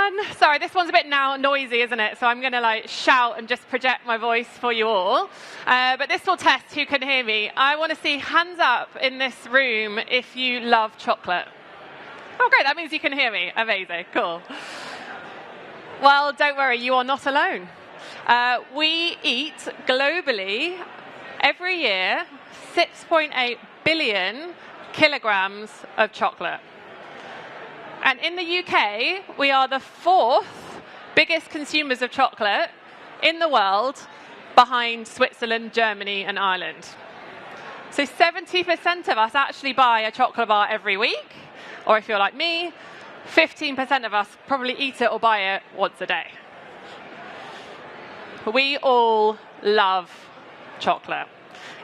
everyone. Sorry, this one's a bit now noisy, isn't it? So I'm going to shout and just project my voice for you all. But this will test who can hear me. I want to see hands up in this room if you love chocolate. Oh, great. That means you can hear me. Amazing. Cool. Well, don't worry. You are not alone. We eat globally every year 6.8 billion kilograms of chocolate. And in the UK, we are the 4th biggest consumers of chocolate in the world, behind Switzerland, Germany, and Ireland. So 70% of us actually buy a chocolate bar every week, or if you're like me, 15% of us probably eat it or buy it once a day. We all love chocolate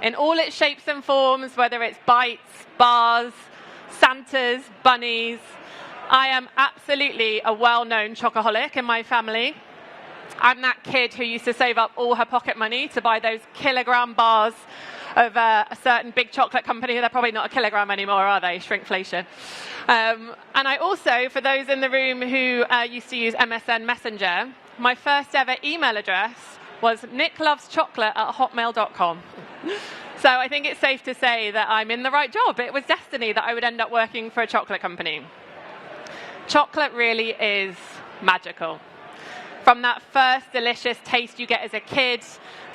in all its shapes and forms, whether it's bites, bars, Santas, bunnies. I am absolutely a well-known chocoholic in my family. I'm that kid who used to save up all her pocket money to buy those kilogram bars of a certain big chocolate company. They're probably not a kilogram anymore, are they? Shrinkflation. And I also, for those in the room who used to use MSN Messenger, my first ever email address was nickloveschocolate@hotmail.com. So I think it's safe to say that I'm in the right job. It was destiny that I would end up working for a chocolate company. Chocolate really is magical. From that first delicious taste you get as a kid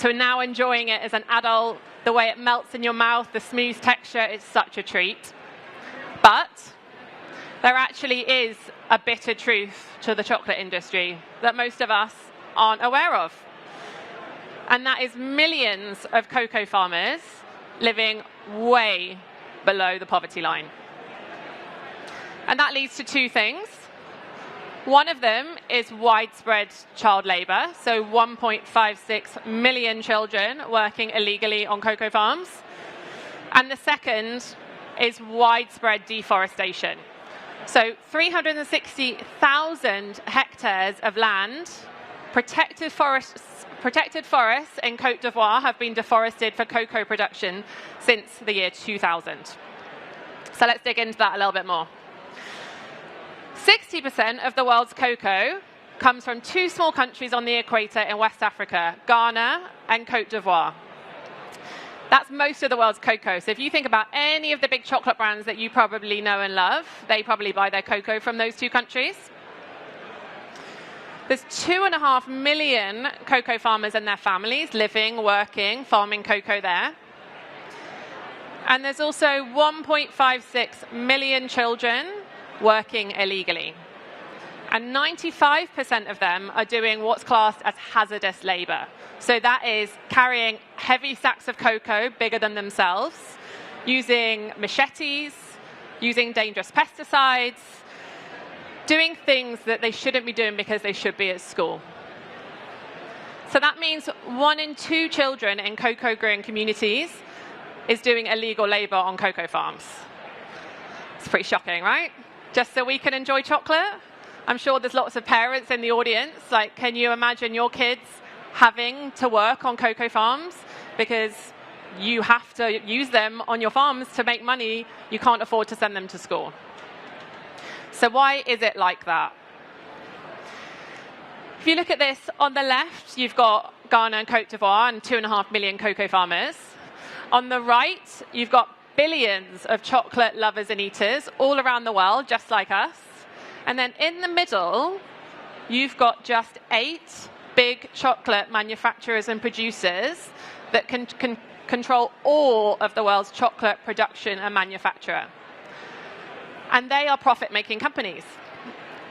to now enjoying it as an adult, the way it melts in your mouth, the smooth texture, it's such a treat. But there actually is a bitter truth to the chocolate industry that most of us aren't aware of. And that is millions of cocoa farmers living way below the poverty line. And that leads to two things. One of them is widespread child labor, so 1.56 million children working illegally on cocoa farms. And the second is widespread deforestation. So 360,000 hectares of land, protected forests in Côte d'Ivoire have been deforested for cocoa production since the year 2000. So let's dig into that a little bit more. 60% of the world's cocoa comes from two small countries on the equator in West Africa, Ghana and Côte d'Ivoire. That's most of the world's cocoa. So if you think about any of the big chocolate brands that you probably know and love, they probably buy their cocoa from those two countries. There's 2.5 million cocoa farmers and their families living, working, farming cocoa there. And there's also 1.56 million children working illegally. And 95% of them are doing what's classed as hazardous labor. So that is carrying heavy sacks of cocoa bigger than themselves, using machetes, using dangerous pesticides, doing things that they shouldn't be doing because they should be at school. So that means 1 in 2 children in cocoa growing communities is doing illegal labor on cocoa farms. It's pretty shocking, right? Just so we can enjoy chocolate? I'm sure there's lots of parents in the audience. Can you imagine your kids having to work on cocoa farms because you have to use them on your farms to make money? You can't afford to send them to school. So why is it like that? If you look at this on the left, you've got Ghana and Côte d'Ivoire and 2.5 million cocoa farmers. On the right, you've got billions of chocolate lovers and eaters all around the world, just like us. And then in the middle, you've got just 8 big chocolate manufacturers and producers that can control all of the world's chocolate production and manufacture. And they are profit-making companies.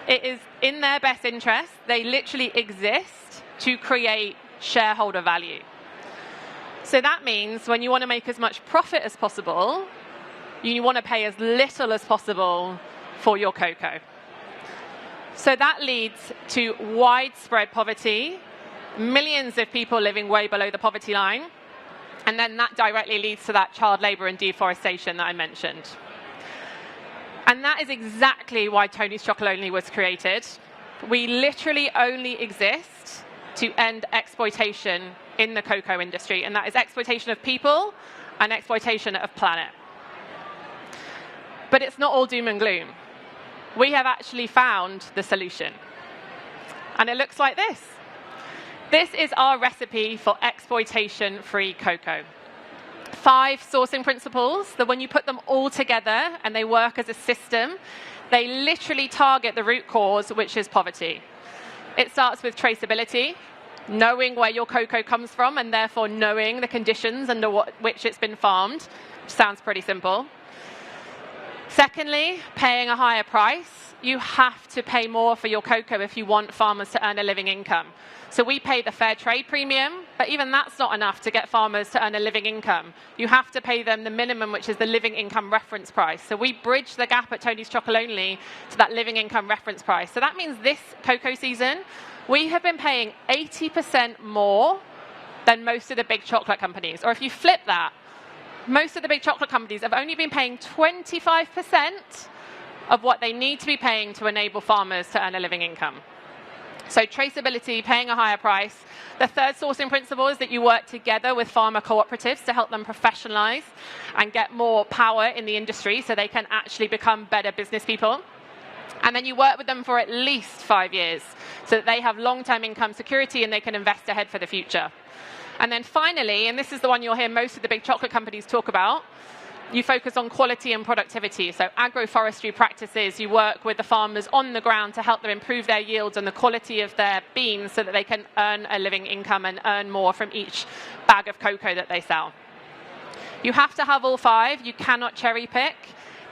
It is in their best interest. They literally exist to create shareholder value. So that means when you want to make as much profit as possible, you want to pay as little as possible for your cocoa. So that leads to widespread poverty, millions of people living way below the poverty line, and then that directly leads to that child labor and deforestation that I mentioned. And that is exactly why Tony's Chocolonely was created. We literally only exist to end exploitation in the cocoa industry, and that is exploitation of people and exploitation of planet. But it's not all doom and gloom. We have actually found the solution. And it looks like this. This is our recipe for exploitation-free cocoa. 5 sourcing principles that when you put them all together and they work as a system, they literally target the root cause, which is poverty. It starts with traceability, knowing where your cocoa comes from and therefore knowing the conditions under which it's been farmed, which sounds pretty simple. Secondly, paying a higher price. You have to pay more for your cocoa if you want farmers to earn a living income. So we pay the fair trade premium, but even that's not enough to get farmers to earn a living income. You have to pay them the minimum, which is the living income reference price. So we bridge the gap at Tony's Chocolonely to that living income reference price. So that means this cocoa season, we have been paying 80% more than most of the big chocolate companies. Or if you flip that, most of the big chocolate companies have only been paying 25% of what they need to be paying to enable farmers to earn a living income. So traceability, paying a higher price. The third sourcing principle is that you work together with farmer cooperatives to help them professionalize and get more power in the industry so they can actually become better business people. And then you work with them for at least 5 years so that they have long-term income security and they can invest ahead for the future. And then finally, and this is the one you'll hear most of the big chocolate companies talk about, you focus on quality and productivity. So agroforestry practices, you work with the farmers on the ground to help them improve their yields and the quality of their beans so that they can earn a living income and earn more from each bag of cocoa that they sell. You have to have all 5. You cannot cherry pick.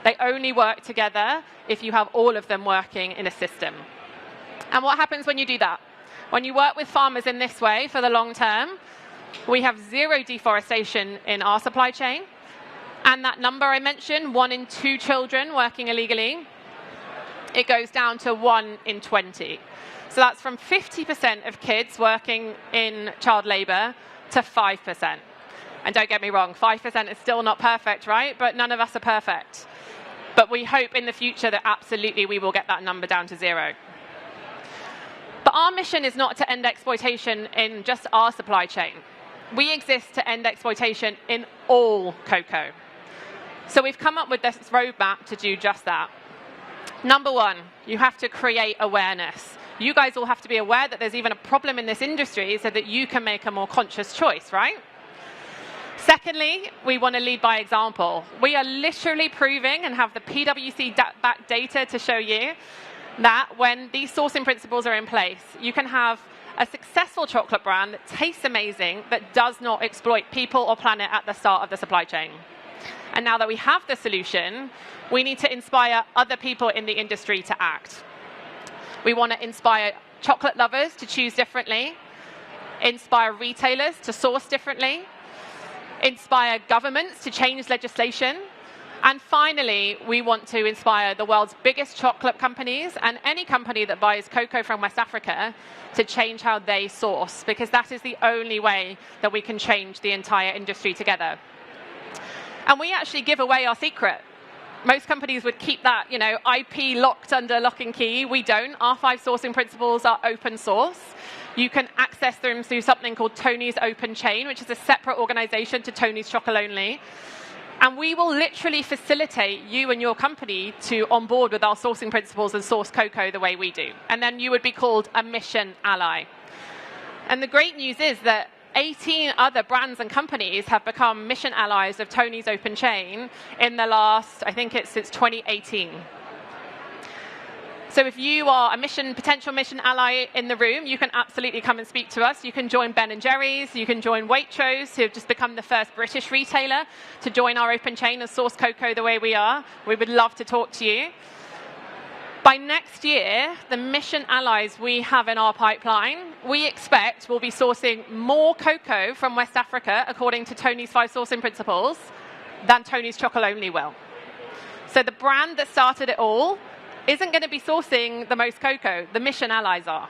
They only work together if you have all of them working in a system. And what happens when you do that? When you work with farmers in this way for the long term, we have 0 deforestation in our supply chain. And that number I mentioned, 1 in 2 children working illegally, it goes down to 1 in 20. So that's from 50% of kids working in child labor to 5%. And don't get me wrong, 5% is still not perfect, right? But none of us are perfect. But we hope in the future that absolutely we will get that number down to 0. But our mission is not to end exploitation in just our supply chain. We exist to end exploitation in all cocoa. So we've come up with this roadmap to do just that. Number 1, you have to create awareness. You guys all have to be aware that there's even a problem in this industry so that you can make a more conscious choice, right? Secondly, we want to lead by example. We are literally proving and have the PwC-backed data to show you that when these sourcing principles are in place, you can have a successful chocolate brand that tastes amazing but does not exploit people or planet at the start of the supply chain. And now that we have the solution, we need to inspire other people in the industry to act. We want to inspire chocolate lovers to choose differently, inspire retailers to source differently, inspire governments to change legislation, and finally, we want to inspire the world's biggest chocolate companies and any company that buys cocoa from West Africa to change how they source, because that is the only way that we can change the entire industry together. And we actually give away our secret. Most companies would keep that, IP locked under lock and key. We don't. Our 5 sourcing principles are open source. You can access them through something called Tony's Open Chain, which is a separate organization to Tony's Chocolonely. And we will literally facilitate you and your company to onboard with our sourcing principles and source cocoa the way we do. And then you would be called a mission ally. And the great news is that 18 other brands and companies have become mission allies of Tony's Open Chain in the last, I think it's since 2018. So if you are a potential mission ally in the room, you can absolutely come and speak to us. You can join Ben & Jerry's, you can join Waitrose, who have just become the first British retailer to join our open chain and source cocoa the way we are. We would love to talk to you. By next year, the mission allies we have in our pipeline, we expect will be sourcing more cocoa from West Africa, according to Tony's 5 sourcing principles, than Tony's Chocolonely will. So the brand that started it all isn't going to be sourcing the most cocoa. The mission allies are.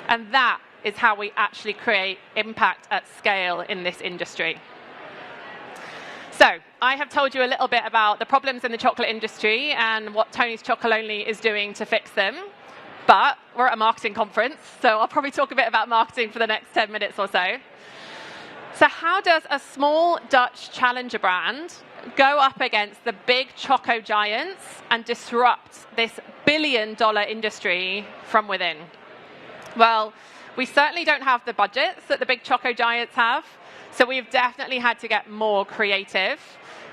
And that is how we actually create impact at scale in this industry. So I have told you a little bit about the problems in the chocolate industry and what Tony's Chocolonely is doing to fix them. But we're at a marketing conference, so I'll probably talk a bit about marketing for the next 10 minutes or so. So how does a small Dutch challenger brand go up against the big choco giants and disrupt this billion-dollar industry from within? Well, we certainly don't have the budgets that the big choco giants have, so we've definitely had to get more creative.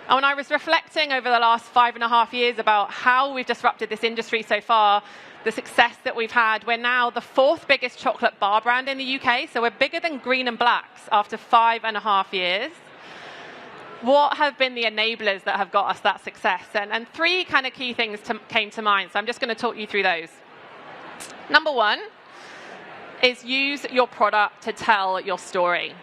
And when I was reflecting over the last 5.5 years about how we've disrupted this industry so far, the success that we've had, we're now the 4th biggest chocolate bar brand in the UK, so we're bigger than Green and Black's after 5.5 years. What have been the enablers that have got us that success? And 3 kind of key things came to mind, so I'm just going to talk you through those. Number 1 is use your product to tell your story.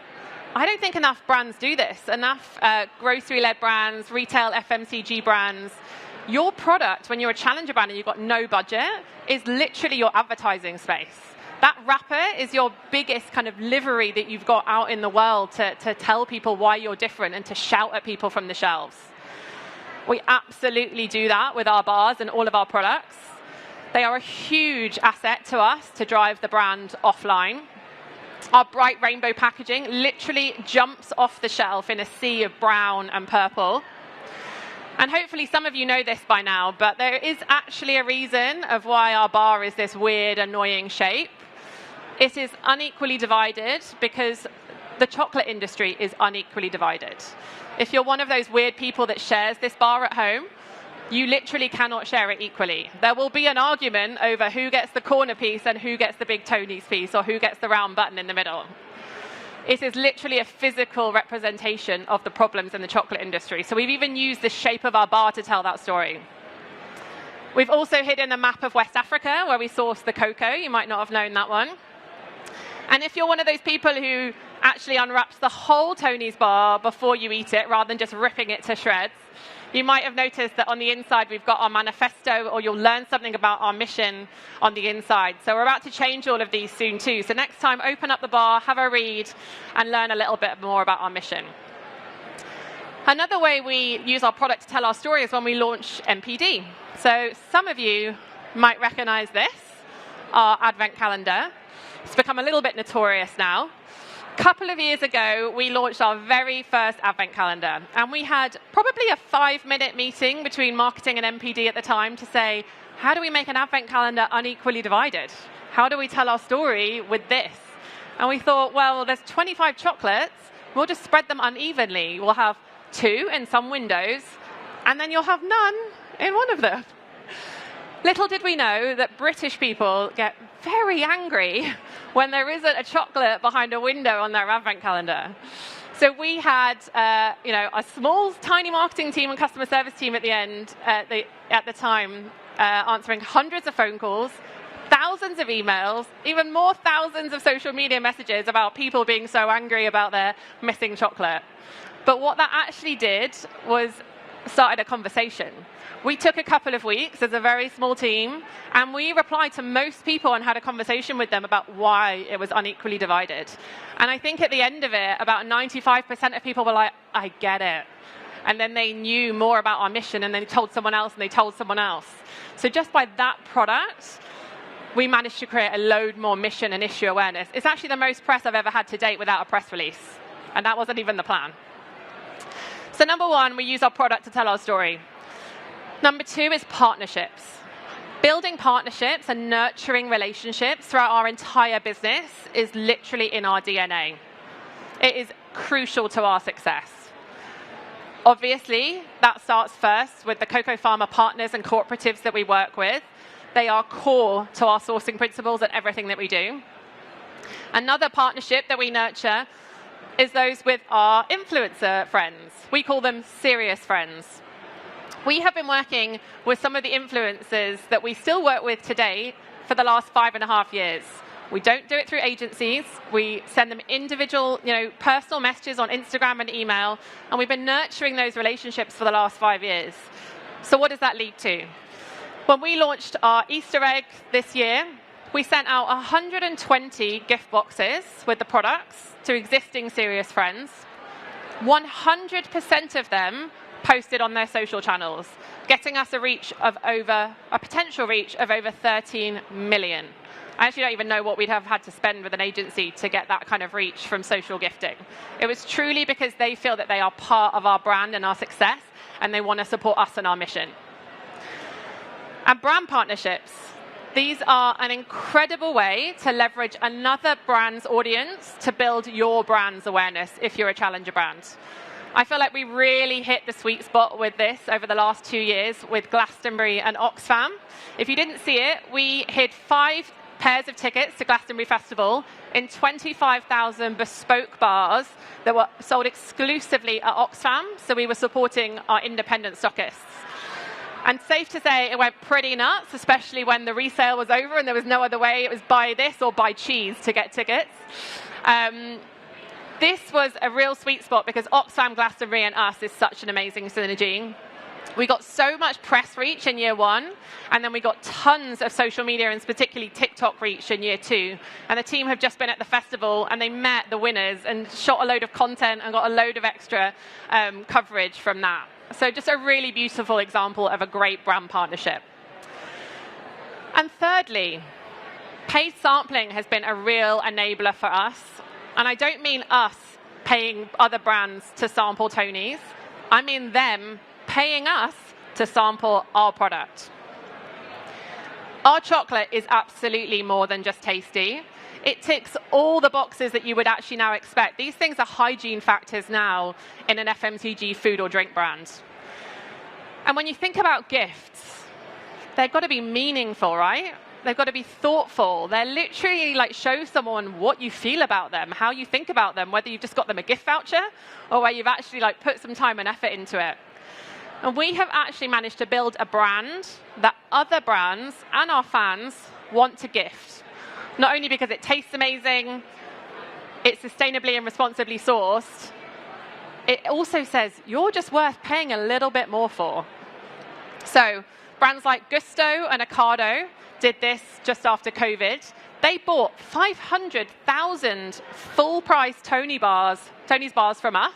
I don't think enough brands do this. Enough grocery-led brands, retail FMCG brands. Your product, when you're a challenger brand and you've got no budget, is literally your advertising space. That wrapper is your biggest kind of livery that you've got out in the world to tell people why you're different and to shout at people from the shelves. We absolutely do that with our bars and all of our products. They are a huge asset to us to drive the brand offline. Our bright rainbow packaging literally jumps off the shelf in a sea of brown and purple. And hopefully some of you know this by now, but there is actually a reason of why our bar is this weird, annoying shape. It is unequally divided because the chocolate industry is unequally divided. If you're one of those weird people that shares this bar at home, you literally cannot share it equally. There will be an argument over who gets the corner piece and who gets the big Tony's piece or who gets the round button in the middle. It is literally a physical representation of the problems in the chocolate industry. So we've even used the shape of our bar to tell that story. We've also hidden a map of West Africa where we source the cocoa. You might not have known that one. And if you're one of those people who actually unwraps the whole Tony's bar before you eat it rather than just ripping it to shreds, you might have noticed that on the inside we've got our manifesto, or you'll learn something about our mission on the inside. So we're about to change all of these soon too. So next time, open up the bar, have a read, and learn a little bit more about our mission. Another way we use our product to tell our story is when we launch MPD. So some of you might recognize this, our advent calendar. It's become a little bit notorious now. A couple of years ago, we launched our very first advent calendar, and we had probably a 5-minute meeting between marketing and MPD at the time to say, how do we make an advent calendar unequally divided? How do we tell our story with this? And we thought, well, there's 25 chocolates. We'll just spread them unevenly. We'll have 2 in some windows, and then you'll have none in one of them. Little did we know that British people get very angry when there isn't a chocolate behind a window on their advent calendar. So we had, a small, tiny marketing team and customer service team at the end, at the time, answering hundreds of phone calls, thousands of emails, even more thousands of social media messages about people being so angry about their missing chocolate. But what that actually did was started a conversation. We took a couple of weeks as a very small team, and we replied to most people and had a conversation with them about why it was unequally divided. And I think at the end of it, about 95% of people were like, I get it. And then they knew more about our mission, and they told someone else, and they told someone else. So just by that product, we managed to create a load more mission and issue awareness. It's actually the most press I've ever had to date without a press release. And that wasn't even the plan. So number 1, we use our product to tell our story. Number 2 is partnerships. Building partnerships and nurturing relationships throughout our entire business is literally in our DNA. It is crucial to our success. Obviously, that starts first with the cocoa farmer partners and cooperatives that we work with. They are core to our sourcing principles and everything that we do. Another partnership that we nurture is those with our influencer friends. We call them serious friends. We have been working with some of the influencers that we still work with today for the last 5.5 years. We don't do it through agencies. We send them individual, personal messages on Instagram and email, and we've been nurturing those relationships for the last 5 years. So what does that lead to? When we launched our Easter egg this year, we sent out 120 gift boxes with the products to existing serious friends. 100% of them posted on their social channels, getting us a potential reach of over 13 million. I actually don't even know what we'd have had to spend with an agency to get that kind of reach from social gifting. It was truly because they feel that they are part of our brand and our success, and they want to support us and our mission. And brand partnerships. These are an incredible way to leverage another brand's audience to build your brand's awareness if you're a challenger brand. I feel like we really hit the sweet spot with this over the last 2 years with Glastonbury and Oxfam. If you didn't see it, we hid 5 pairs of tickets to Glastonbury Festival in 25,000 bespoke bars that were sold exclusively at Oxfam, so we were supporting our independent stockists. And safe to say, it went pretty nuts, especially when the resale was over and there was no other way. It was buy this or buy cheese to get tickets. This was a real sweet spot because Oxfam, Glastonbury, and us is such an amazing synergy. We got so much press reach in year 1, and then we got tons of social media, and particularly TikTok reach in year 2. And the team have just been at the festival, and they met the winners and shot a load of content and got a load of extra coverage from that. So just a really beautiful example of a great brand partnership. And thirdly, paid sampling has been a real enabler for us. And I don't mean us paying other brands to sample Tony's. I mean them paying us to sample our product. Our chocolate is absolutely more than just tasty. It ticks all the boxes that you would actually now expect. These things are hygiene factors now in an FMCG food or drink brand. And when you think about gifts, they've got to be meaningful, right? They've got to be thoughtful. They're literally like show someone what you feel about them, how you think about them, whether you've just got them a gift voucher or where you've actually like put some time and effort into it. And we have actually managed to build a brand that other brands and our fans want to gift. Not only because it tastes amazing, it's sustainably and responsibly sourced, it also says you're just worth paying a little bit more for. So brands like Gusto and Ocado did this just after COVID. They bought 500,000 full-price Tony's bars from us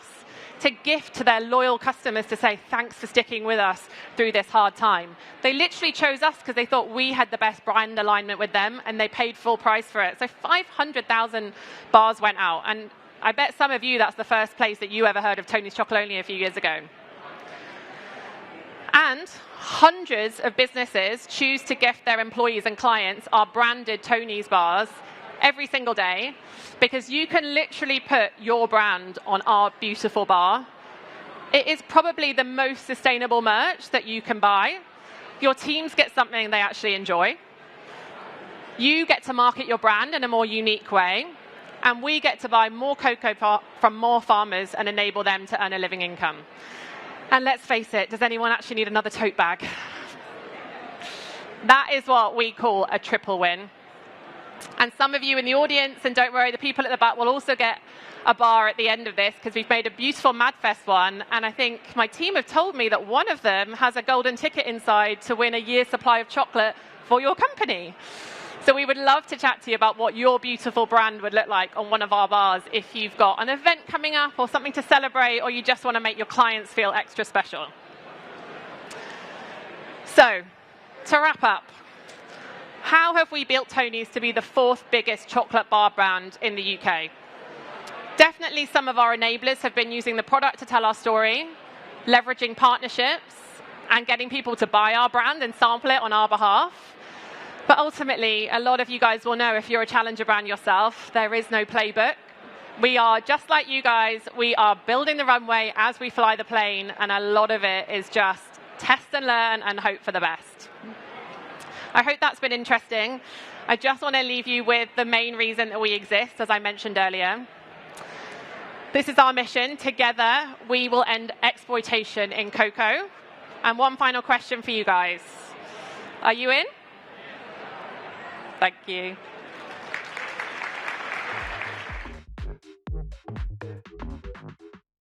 to gift to their loyal customers to say thanks for sticking with us through this hard time. They literally chose us because they thought we had the best brand alignment with them, and they paid full price for it. So 500,000 bars went out, and I bet some of you that's the first place that you ever heard of Tony's Chocolonely a few years ago. And hundreds of businesses choose to gift their employees and clients our branded Tony's bars every single day, because you can literally put your brand on our beautiful bar. It is probably the most sustainable merch that you can buy. Your teams get something they actually enjoy. You get to market your brand in a more unique way. And we get to buy more cocoa from more farmers and enable them to earn a living income. And let's face it, does anyone actually need another tote bag? That is what we call a triple win. And some of you in the audience, and don't worry, the people at the back will also get a bar at the end of this because we've made a beautiful MadFest one. And I think my team have told me that one of them has a golden ticket inside to win a year's supply of chocolate for your company. So we would love to chat to you about what your beautiful brand would look like on one of our bars if you've got an event coming up or something to celebrate, or you just want to make your clients feel extra special. So, to wrap up, how have we built Tony's to be the 4th biggest chocolate bar brand in the UK? Definitely some of our enablers have been using the product to tell our story, leveraging partnerships, and getting people to buy our brand and sample it on our behalf. But ultimately, a lot of you guys will know if you're a challenger brand yourself, there is no playbook. We are just like you guys. We are building the runway as we fly the plane, and a lot of it is just test and learn and hope for the best. I hope that's been interesting. I just want to leave you with the main reason that we exist, as I mentioned earlier. This is our mission. Together, we will end exploitation in cocoa. And one final question for you guys. Are you in? Thank you.